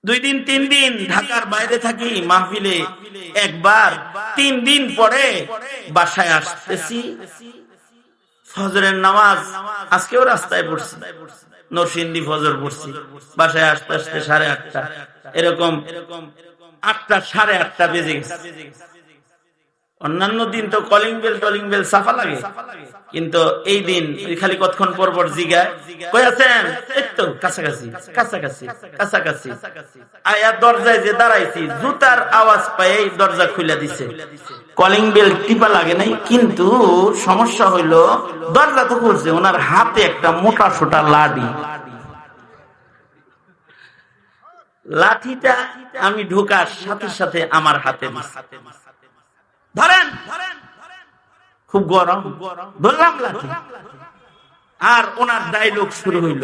2 দিন 3 দিন ঢাকার বাইরে থাকি মাহফিলে, একবার 3 দিন পরে বাসায় আসতেছি, ফজরের নামাজ আজকেও রাস্তায় পড়ছি, নরসিংদী ফজর পড়ছি, বাসায় আসতে আসতে 8:30 এরকম 8টা 8:30 বেজে গেছে। অন্যান্য দিন তো কলিং বেল সাফা লাগে, কিন্তু এই দিন খালি কতক্ষণ পর পর জিগায়, কই আছেন? এই তো কাছাকাছি কাছাকাছি কাছাকাছি। আয়া দরজায় যে দাঁড়াইছি, জুতার আওয়াজ পাই দরজা খুলে দিছে। কলিং বেল টিপা লাগে নাই, কিন্তু সমস্যা হইল দরজা তো খুলছে, ওনার হাতে একটা মোটা সোটা লাঠিটা আমি ঢোকার সাথে সাথে আমার হাতে ধরেন, খুব গরম, ধরলাম লাঠি, আর ওনার ডায়লগ শুরু হইল।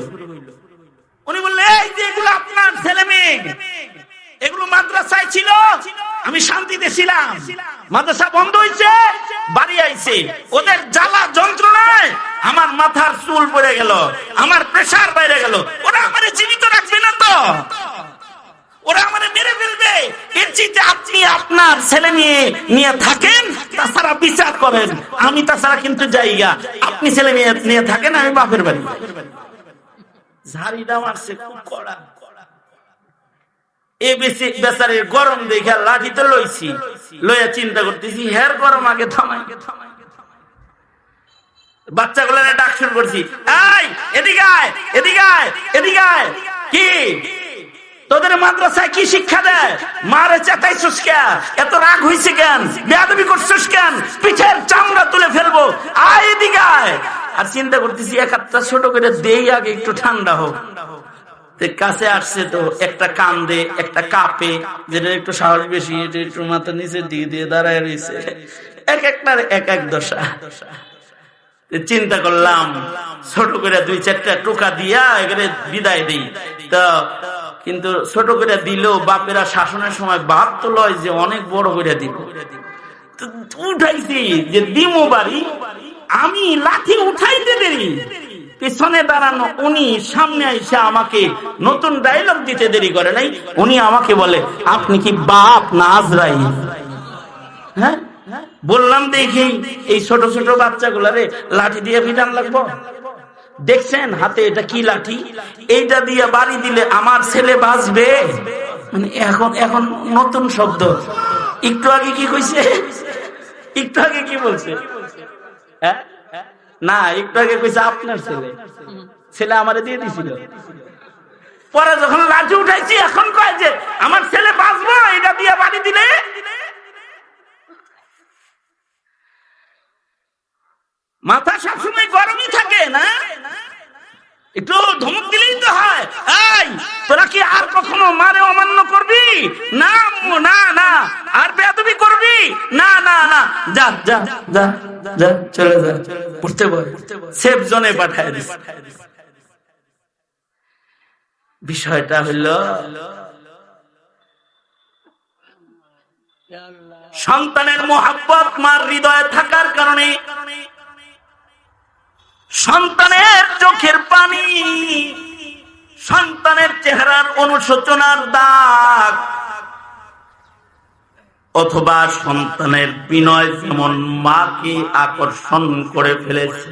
উনি বললেন, এই যে এগুলো আপনার ছেলে মেয়ে, এগুলো মাদ্রাসায় ছিল, আমি শান্তিতে ছিলাম, মাদ্রাসা বন্ধ হয়েছে, বাড়ি আইছে, ওদের জ্বালা যন্ত্রণায় আমার মাথার চুল পড়ে গেল, আমার প্রেসার বাইরে গেল, ওরা আমার জীবিত রাখবে না তো, ওরা আমার মেরে ফেলবে। এর চেয়ে আপনি আপনার ছেলে নিয়ে থাকেন, তাছাড়া বিচার করেন, আমি তাছাড়া কিন্তু জায়গা, আপনি ছেলে নিয়ে থাকেন, আমি বাপের বাড়ি। ঝাড়িটা মারছে খুব কড়া। এ বেচারের গরম দেখে লাঠি তো লইছি, লইয়া চিন্তা করতেছি হের গরম আগে থামাই। বাচ্চাগুলো ডাক শুরু করছি, এই এদিকে আয়, এদিকে আয়, এদিকে আয়। কি তোদের মাদ্রাসায় কি শিক্ষা দেয়? মারে চেতাইছিস কেন? এত রাগ হইছে কেন? বেয়াদবি করছিস কেন? পিঠের চামড়া তুলে ফেলবো, আয় এদিকে আয়। আর চিন্তা করতেছি এক হাতটা ছোট করে দেই, আগে একটু ঠান্ডা হোক। কাছে আসছে তো একটা কান্দে, একটা কাঁপে, যেটা একটু সাহস বেশি, এটা একটু মাথা নিচে দিয়ে দাঁড়ায় রয়েছে। এক একটার এক এক দশা। চিন্তা করলাম ছোট করে 2-4টা টোকা দিয়া এখানে বিদায় দিই। তো কিন্তু ছোট করে দিলেও বাপেরা শাসনের সময় বাপ তো লয় যে অনেক বড় করে দিব। উঠাইছি যে দিমো বাড়ি, আমি লাঠি উঠাইতে দেরি, পিছনে দাঁড়ানো উনি সামনে এসে আমাকে নতুন ডায়লগ দিতে দেরি করে নাই। উনি আমাকে বলে, আপনি কি বাপ না আজরাইল? হ্যাঁ বললাম, দেখি এই ছোট ছোট বাচ্চাগুলারে লাঠি দিয়ে পিটান লাগবো? দেখছেন হাতে এটা কি লাঠি, এইটা দিয়ে বাড়ি দিলে আমার ছেলে বাঁচবে? মানে এখন নতুন শব্দ। একটু আগে কি কইছে? একটু আগে কি বলছে? হ্যাঁ না, একটু আগে কইছে আপনার ছেলে আমারে দিয়ে দিছিল। পরে যখন লাঠি উঠাইছি এখন কয় যে আমার ছেলে বাঁচবো এটা দিয়ে বাড়ি দিলে। মাথা সবসময় গরমই থাকে না, একটু ধমক দিলেই তো হয়। এই তোরা কি আর কখনো মারে অমান্য করবি না? না না। আর বেয়াদবি করবি না? না না। যা যা যা যা, চলে যা, পড়তে বল, সেফ জোনে পাঠায় দিস। বিষয়টা হইল সন্তানের মোহাব্বত মার হৃদয়ে থাকার কারণে সন্তানের চোখের পানি, সন্তানের চেহারার অনুশোচনার দাগ, অথবা সন্তানের বিনয় যেমন মাকে আকর্ষণ করে ফেলেছে।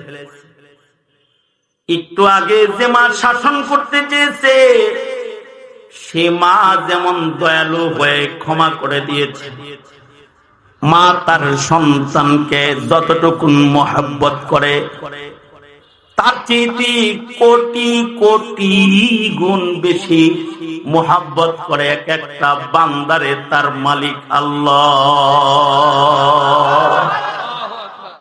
একটু আগে যে মা শাসন করতে চেয়েছে, সে মা যেমন দয়ালু হয়ে ক্ষমা করে দিয়েছে। মা তার সন্তানকে যতটুকু মহব্বত করে, তার চেয়ে কোটি কোটি গুণ বেশি মোহাব্বত করে এক একটা বান্দারে তার মালিক আল্লাহ।